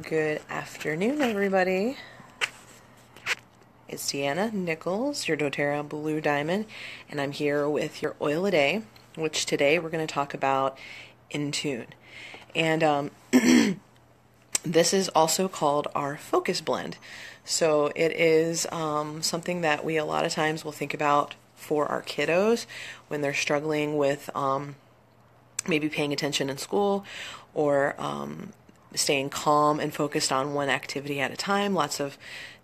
Good afternoon, everybody. It's Deanna Nichols, your doTERRA Blue Diamond, and I'm here with your oil a day, which today we're going to talk about Intune. And this is also called our focus blend. So it is something that we a lot of times will think about for our kiddos when they're struggling with maybe paying attention in school or staying calm and focused on one activity at a time. Lots of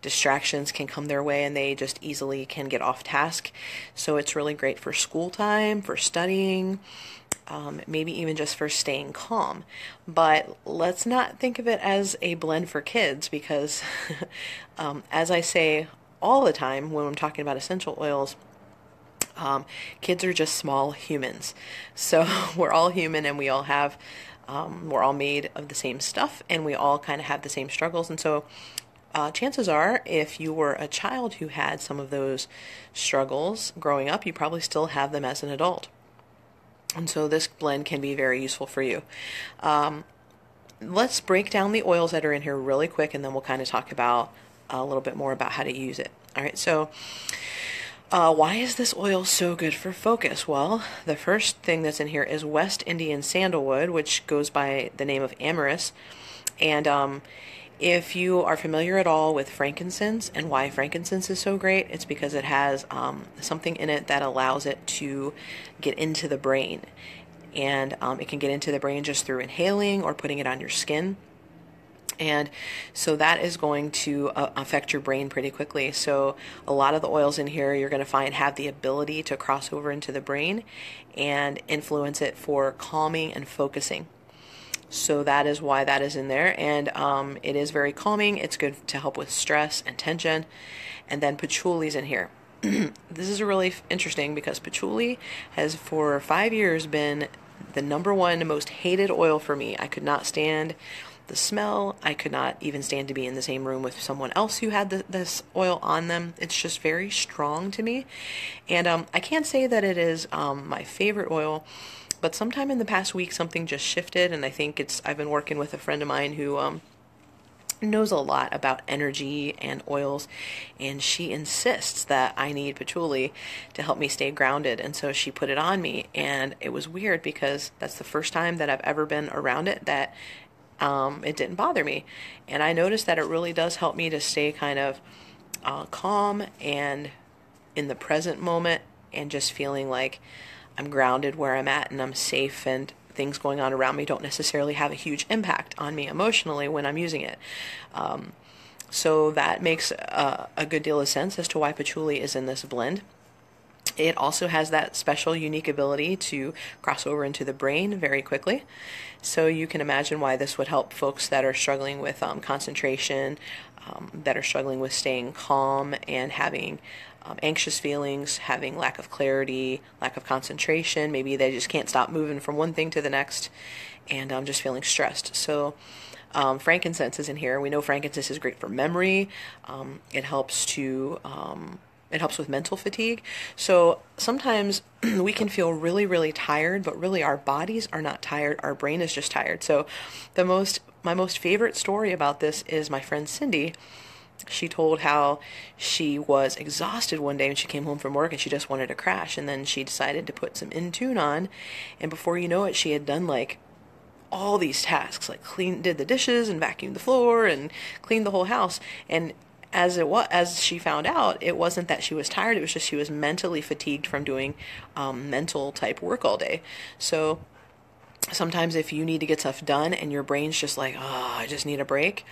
distractions can come their way and they just easily can get off task. So it's really great for school time, for studying, maybe even just for staying calm. But let's not think of it as a blend for kids because, as I say all the time when I'm talking about essential oils, kids are just small humans. So we're all human and we all have we're all made of the same stuff and we all kind of have the same struggles. And so chances are, if you were a child who had some of those struggles growing up, you probably still have them as an adult. And so this blend can be very useful for you. Let's break down the oils that are in here really quick and then we'll kind of talk about a little bit more about how to use it. All right, so why is this oil so good for focus? Well, the first thing that's in here is West Indian sandalwood, which goes by the name of amyris. And if you are familiar at all with frankincense and why frankincense is so great, it's because it has something in it that allows it to get into the brain. And it can get into the brain just through inhaling or putting it on your skin. And so that is going to affect your brain pretty quickly. So a lot of the oils in here you're going to find have the ability to cross over into the brain and influence it for calming and focusing. So that is why that is in there. And it is very calming. It's good to help with stress and tension. And then patchouli's in here. This is really interesting because patchouli has for 5 years been the number one most hated oil for me. I could not stand the smell. I could not even stand to be in the same room with someone else who had this oil on them. It's just very strong to me. And I can't say that it is my favorite oil, but sometime in the past week something just shifted, and I think I've been working with a friend of mine who knows a lot about energy and oils, and she insists that I need patchouli to help me stay grounded, and so she put it on me, and it was weird because that's the first time that I've ever been around it that it didn't bother me. And I noticed that it really does help me to stay kind of calm and in the present moment and just feeling like I'm grounded where I'm at and I'm safe, and things going on around me don't necessarily have a huge impact on me emotionally when I'm using it. So that makes a good deal of sense as to why patchouli is in this blend. It also has that special unique ability to cross over into the brain very quickly. So you can imagine why this would help folks that are struggling with concentration, that are struggling with staying calm and having anxious feelings, having lack of clarity, lack of concentration. Maybe they just can't stop moving from one thing to the next and just feeling stressed. So frankincense is in here. We know frankincense is great for memory. It helps to it helps with mental fatigue. So sometimes we can feel really, really tired, but really our bodies are not tired. Our brain is just tired. So my most favorite story about this is my friend Cindy. She told how she was exhausted one day when she came home from work and she just wanted to crash. And then she decided to put some Intune on. And before you know it, she had done like all these tasks, like did the dishes and vacuumed the floor and cleaned the whole house. And as she found out, it wasn't that she was tired, it was just she was mentally fatigued from doing mental type work all day. So sometimes if you need to get stuff done and your brain's just like, oh, I just need a break,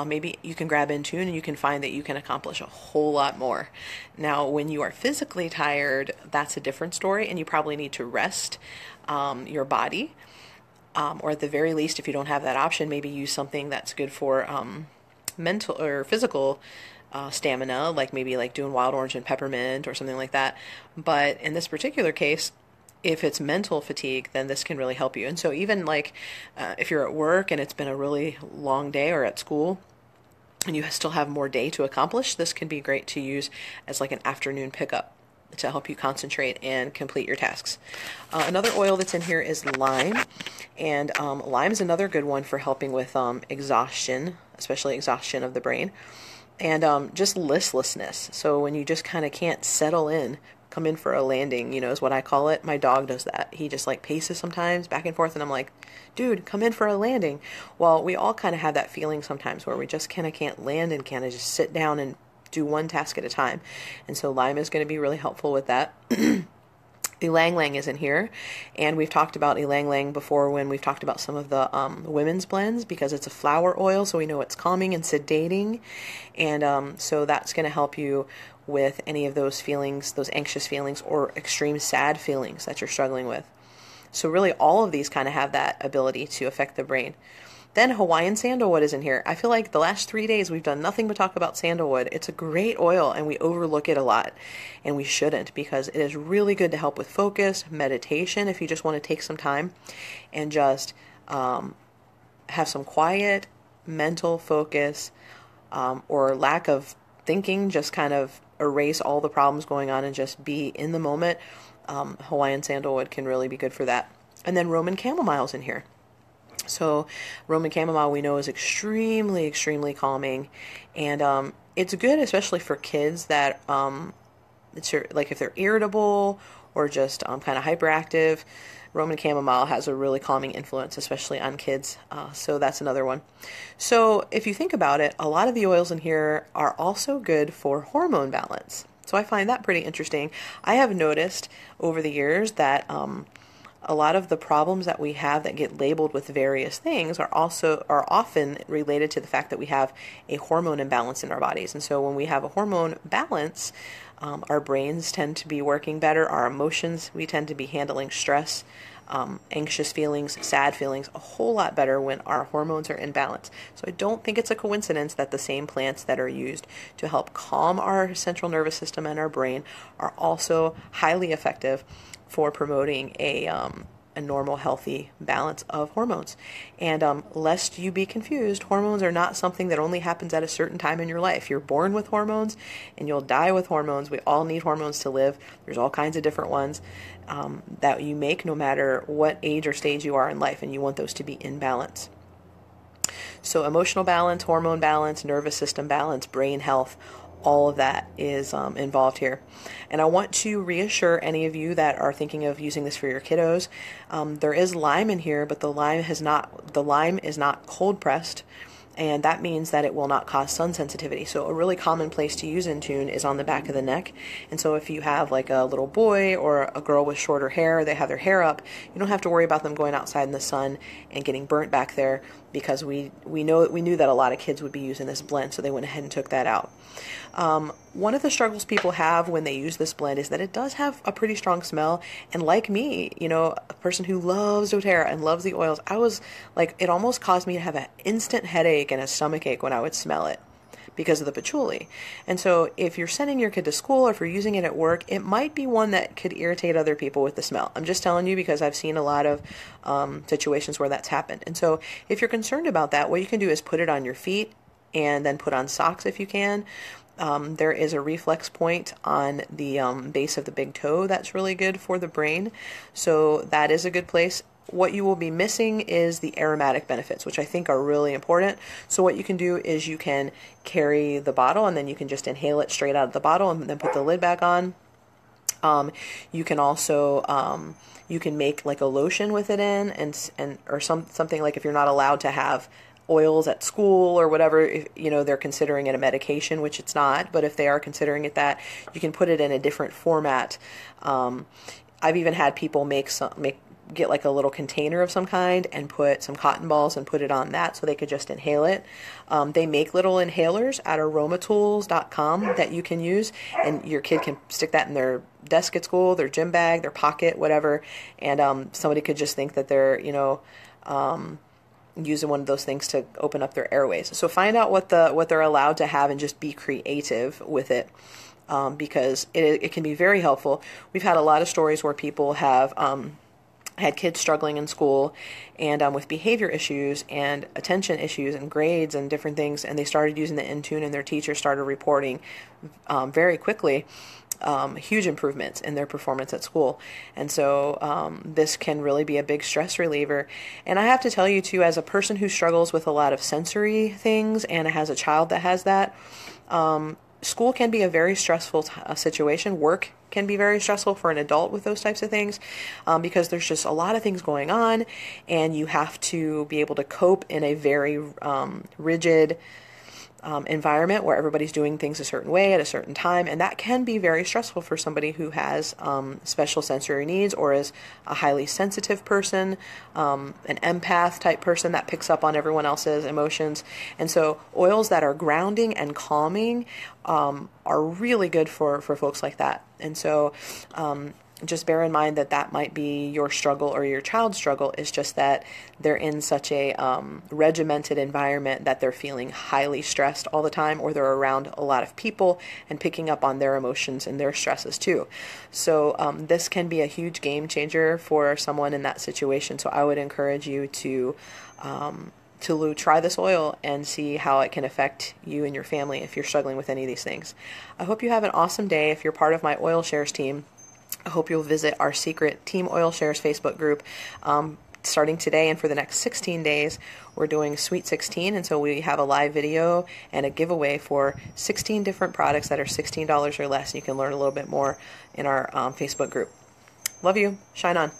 maybe you can grab Intune and you can find that you can accomplish a whole lot more. Now, when you are physically tired, that's a different story, and you probably need to rest your body, or at the very least, if you don't have that option, maybe use something that's good for mental or physical stamina, like maybe like doing wild orange and peppermint or something like that. But in this particular case, if it's mental fatigue, then this can really help you. And so even like if you're at work and it's been a really long day, or at school and you still have more day to accomplish, this can be great to use as like an afternoon pickup. to help you concentrate and complete your tasks. Another oil that's in here is lime, and lime is another good one for helping with exhaustion, especially exhaustion of the brain, and just listlessness. So when you just kind of can't settle in, come in for a landing, is what I call it. My dog does that. He just like paces sometimes back and forth, and I'm like, dude, come in for a landing. Well, we all kind of have that feeling sometimes where we just kind of can't land and kind of just sit down and do one task at a time. And so lime is going to be really helpful with that. Ylang Ylang is in here, and we've talked about Ylang Ylang before when we've talked about some of the women's blends, because it's a flower oil, so we know it's calming and sedating, and so that's going to help you with any of those feelings, those anxious feelings or extreme sad feelings that you're struggling with. So really all of these kind of have that ability to affect the brain. Then Hawaiian sandalwood is in here. I feel like the last 3 days we've done nothing but talk about sandalwood. It's a great oil and we overlook it a lot, and we shouldn't, because it is really good to help with focus, meditation, if you just want to take some time and just have some quiet mental focus, or lack of thinking, just kind of erase all the problems going on and just be in the moment. Hawaiian sandalwood can really be good for that. And then Roman chamomile is in here. So Roman chamomile we know is extremely, extremely calming, and it's good especially for kids that like if they're irritable or just kind of hyperactive. Roman chamomile has a really calming influence, especially on kids, so that's another one. So if you think about it, a lot of the oils in here are also good for hormone balance. So I find that pretty interesting. I have noticed over the years that a lot of the problems that we have that get labeled with various things are often related to the fact that we have a hormone imbalance in our bodies. And so when we have a hormone balance, our brains tend to be working better, our emotions, we tend to be handling stress, anxious feelings, sad feelings a whole lot better when our hormones are in balance. So I don't think it's a coincidence that the same plants that are used to help calm our central nervous system and our brain are also highly effective for promoting a normal, healthy balance of hormones. And lest you be confused, hormones are not something that only happens at a certain time in your life. You're born with hormones and you'll die with hormones. We all need hormones to live. There's all kinds of different ones that you make no matter what age or stage you are in life, and you want those to be in balance. So emotional balance, hormone balance, nervous system balance, brain health, all of that is involved here. And I want to reassure any of you that are thinking of using this for your kiddos. There is lime in here, but the lime is not cold pressed, and that means that it will not cause sun sensitivity. So a really common place to use Intune is on the back of the neck. And so if you have like a little boy or a girl with shorter hair, they have their hair up, you don't have to worry about them going outside in the sun and getting burnt back there, because we knew that a lot of kids would be using this blend, so they went ahead and took that out. One of the struggles people have when they use this blend is that it does have a pretty strong smell, and like me, a person who loves doTERRA and loves the oils, I was like, it almost caused me to have an instant headache and a stomach ache when I would smell it because of the patchouli. And so if you're sending your kid to school or if you're using it at work, it might be one that could irritate other people with the smell. I'm just telling you because I've seen a lot of situations where that's happened. And so if you're concerned about that, what you can do is put it on your feet and then put on socks if you can. There is a reflex point on the base of the big toe that's really good for the brain. So that is a good place. What you will be missing is the aromatic benefits, which I think are really important. So what you can do is you can carry the bottle and then you can just inhale it straight out of the bottle and then put the lid back on. You can also you can make like a lotion with it in, and or something like if you're not allowed to have oils at school or whatever, if, they're considering it a medication, which it's not, but if they are considering it that, you can put it in a different format. I've even had people get like a little container of some kind and put some cotton balls and put it on that so they could just inhale it. They make little inhalers at aromatools.com that you can use, and your kid can stick that in their desk at school, their gym bag, their pocket, whatever, and somebody could just think that they're, using one of those things to open up their airways. So find out what they're allowed to have and just be creative with it, because it can be very helpful. We've had a lot of stories where people have had kids struggling in school and with behavior issues and attention issues and grades and different things, and they started using the Intune and their teachers started reporting very quickly huge improvements in their performance at school. And so this can really be a big stress reliever. And I have to tell you too, as a person who struggles with a lot of sensory things and has a child that has that, school can be a very stressful situation. Work can be very stressful for an adult with those types of things, because there's just a lot of things going on, and you have to be able to cope in a very rigid environment where everybody's doing things a certain way at a certain time, and that can be very stressful for somebody who has special sensory needs or is a highly sensitive person, an empath type person that picks up on everyone else's emotions. And so oils that are grounding and calming are really good for folks like that. And so just bear in mind that that might be your struggle or your child's struggle. Is just that they're in such a regimented environment that they're feeling highly stressed all the time, or they're around a lot of people and picking up on their emotions and their stresses too. So this can be a huge game changer for someone in that situation. So I would encourage you to try this oil and see how it can affect you and your family if you're struggling with any of these things. I hope you have an awesome day. If you're part of my Oil Shares team, I hope you'll visit our secret Team Oil Shares Facebook group. Starting today and for the next 16 days, we're doing Sweet 16, and so we have a live video and a giveaway for 16 different products that are $16 or less. You can learn a little bit more in our Facebook group. Love you. Shine on.